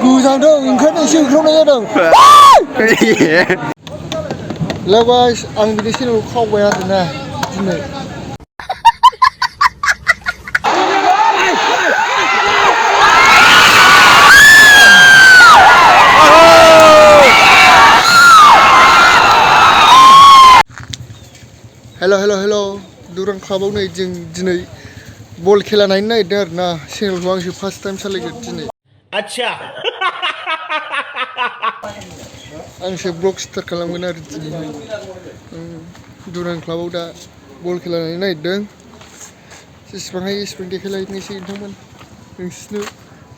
गोजांदों ओंखायनो एसे ओंख्रावनाय जादों हेल' गाइस आं बिदि चेनेलखौ खावबाय आरोना दिनै हेल' दुरान क्लाबाव नै जों दिनै बल खेला नायनो नागिरदों आरोना चेनेलखौ आंसो फार्स्ट टाइम सालायगोन दिनै आच्छा आंसो ब्लग स्टार्ट खालामगोन आरो दिनैहाय दुरान क्लाबाव दा बल खेला नायनो नागिरदों जेसेबां हायो एसेबां देखायलायनोसै नोंथांमोन नोंसिनो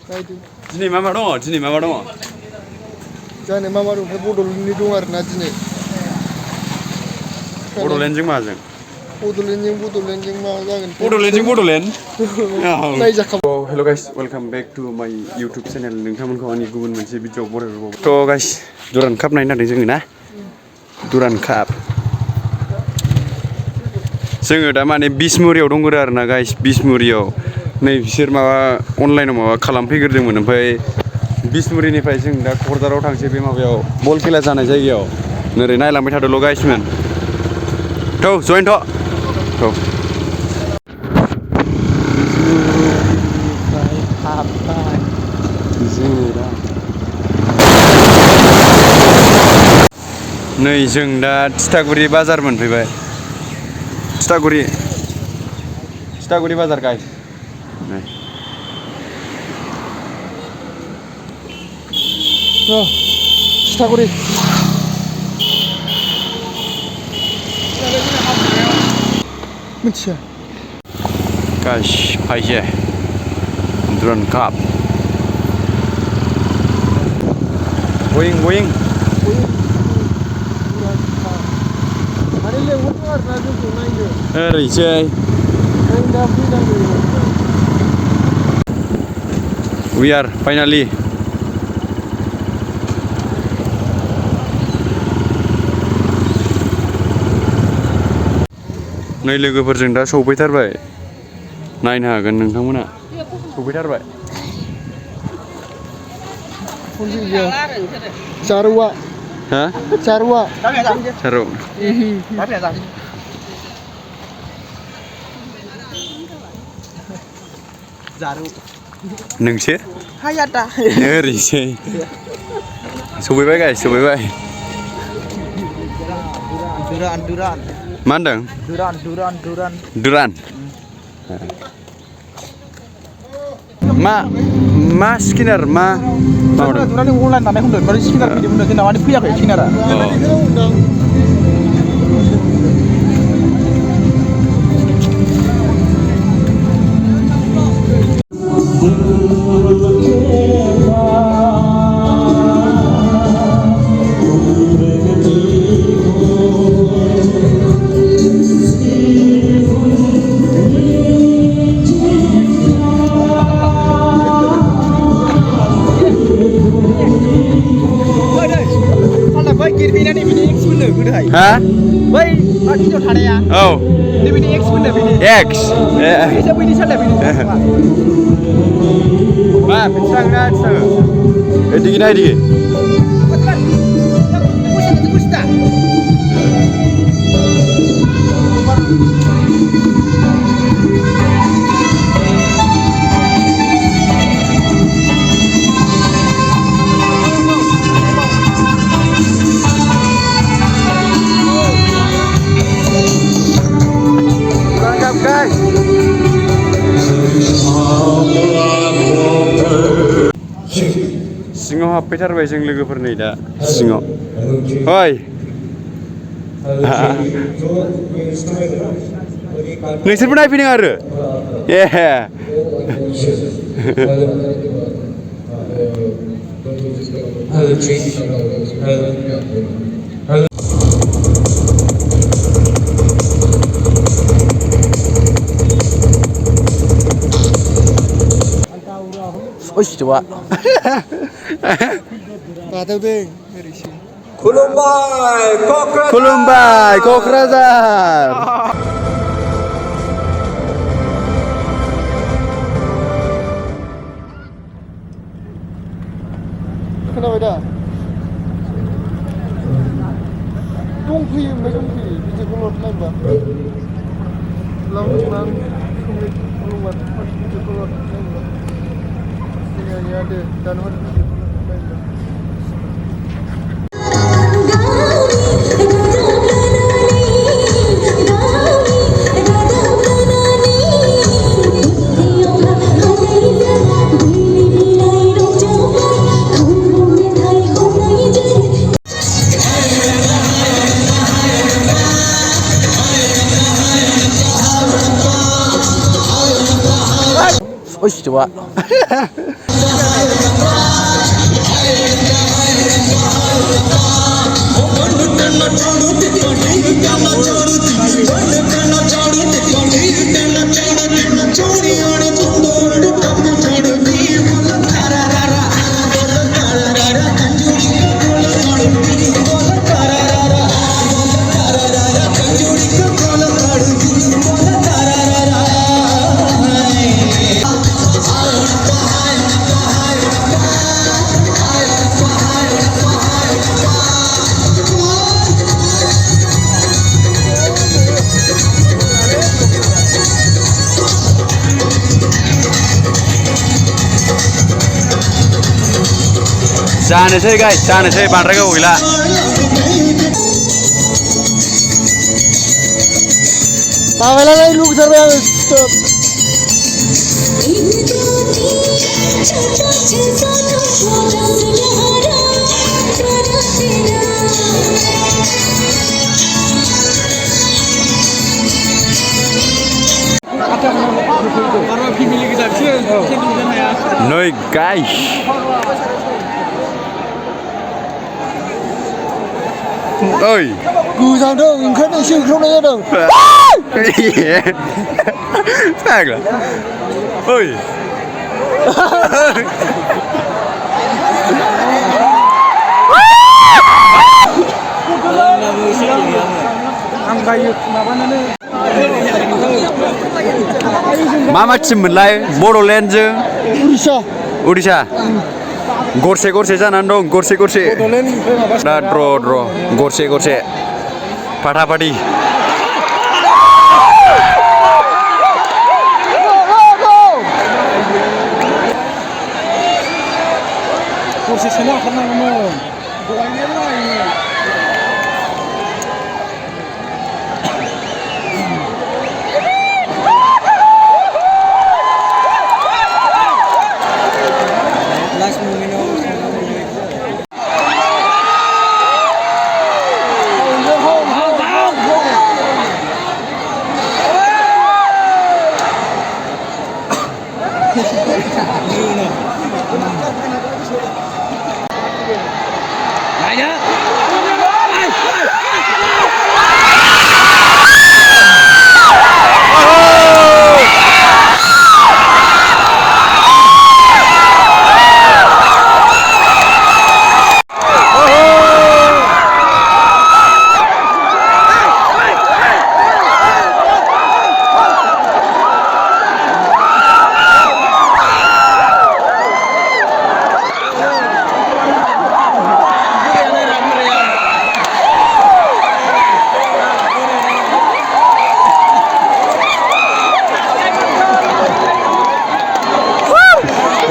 नायदो दिनै मा दङ जानो मा दं ओमफ्राय बड'लेण्डनि दं आरोना दिनै बड'लेण्डजों माजों बड'लेण्डजों मा जागोन बड'लेण्ड नायजाखाबाय हेल' गाइस वेलकाम बेक टु माय इउटुब चेनेल नोंथांमोनखौ आंनि गुबुन मोनसे भिडिअ'आव बरायबावो थ' गाइस दुरान काप नायनो नागिरदों जोङो ना दुरान काप जोङो दा माने बिसमुरियाव दंगोरो आरोना गाइस बिसमुरियाव नै बिसोर माबा अनलाइनाव माबा खालामफैग्रोदोंमोन ओमफ्राय बिसमुरिनिफ्राय जों दा क'क्राझाराव थांसै बे माबायाव बल खेला जानाय जायगायाव नोरै नायलांबाय थादोल' गाइसमोन थौ जयेन थौ नै जों दा थिथागुरि बाजार मोनफैबाय थिथागुरि बाजार गाइस नै थिथागुरि मिथिया गाइस फैसे दुरान काप बयिं ओरैसै we are finally नै लोगोफोरजों दा सौफैथारबाय नायनो हागोन नोंथांमोना सौफैथारबाय चारुआ हा चारुआ चारु नोंसो हायाटा ओरैसै सौफैबाय गाइस सौफैबाय दुरान मा होनदों दुरान मा स्किनार मा दुरान अनलाइन दानाय होनदों माने स्किनार फैदोंमोन जोंना माने फैयाखै स्किनारा हा बै भिडिअ थानाया औ नैबेनि एक्स मोननो बेनि एक्स एसे बैनि सालाय बेनि मा बिथिङा एदिगि नायदिगि सिङाव हाबफैथारबाय जों लोगोफोर नै दा सिङाव ओइ नोंसोरबो नायफैदों आरो ए coba. Tahu deh, ngerisi. Kulumbai, Kokrajhar. खोनाबाय दा दंफैयो ओमफ्राय दंफैयो भिडिअखौल' नायबा लावदोंमोन आं खुलुमबाय भिडिअखौल' नायबा जोंनिया दे दानो हर भिडिअखौल' नायबा Ôi chúa. जानोसै गाइस जानोसै बांद्राय गोबाव गैला माबालाय लुबैथारबाय आङो स्टप नै गाइस ओइ गोजांदों ओंखायनो एसे ओंख्रावनाय जादों फाग्ला ओइ आं बायो माबानानै मा टिम मोनलाय बड'लेण्डजों उड़िसा गरसे गरसे जानानै दं गरसे गरसे दा द्र गरसे गरसे फाटाफाटि गरसे सोनो हाथारनांगौमोन दहायनो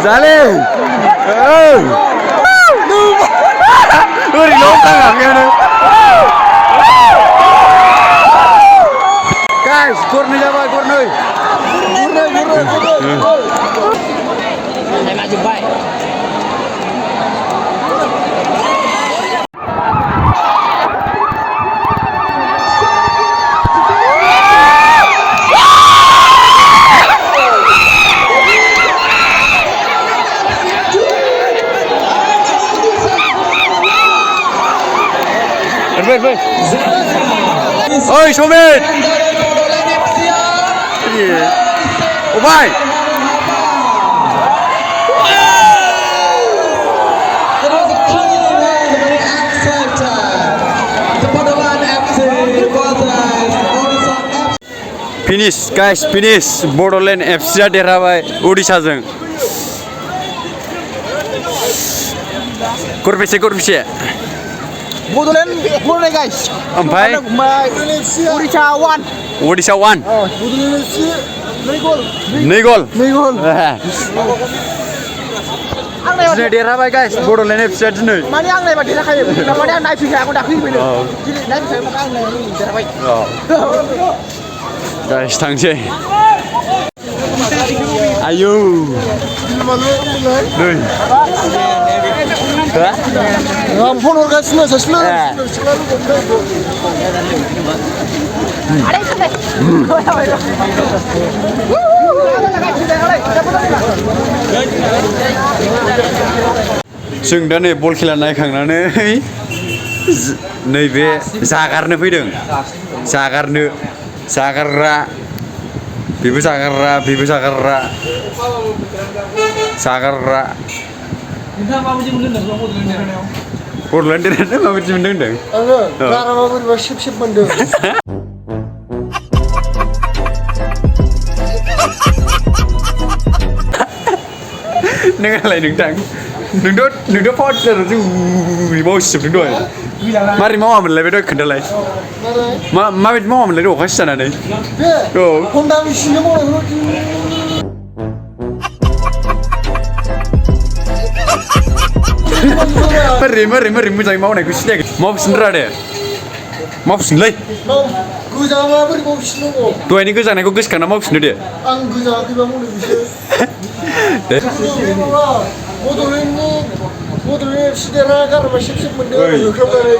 Dale! Oh! Ui, lốp tăng hẳn kia nữa. Guys, cột này ra rồi, cột này. Này mà dừng vậy. Wait. Ôi, số bên. Cái gì? Ô vai. Finish, guys, finish. Bodoland FC derhabai Odisha जों. गरबेसे Bodoland Bodoland guys. ओमफ्राय Odisha 1. Odisha 1 Bodoland FC 2 gol. 2 गल 2 gol. दिनै देरहाबाय guys Bodoland एफसिआ दिनै Mani ang naibay देरहाखायो. Mani ang naifika ako dakhilbelo. Dili naifika mo ang देरहाबाय. Guys थांसै आयौ नै Ang phone orgasme saslo. Are sande. जों दा नै बल खेला नायखांनानै नैबे जागारनो फैदों जागारग्रा बेबो जागारग्रा बड'लेण्ड देरहानायाव माबायदि मोनदों होनदों Ano? Garama boरैबा सिब मोनदों. नोंहालाय नोंथां नोंथ' पावार टिलाराव जों मावसिजोबदों दहाय मारै मावामोनलाय बे दहाय खोन्थालाय माबायदि मावामोनलाय दहाय अखा सिजानानै Be. Honda machine mo. मारै मोजाङै मावनायखौ सिनायाखै मावफिनरा दे मावफिनलै गोजाङा बोरै मावफिननांगौ दहायनि गोजांनायखौ गोसोखांना मावफिननो दे आं गोजाङाखैबा मावनो बिसोर दे बड'लेण्ड FC देरहा गारबा सिब मोनदों होख्रावनानै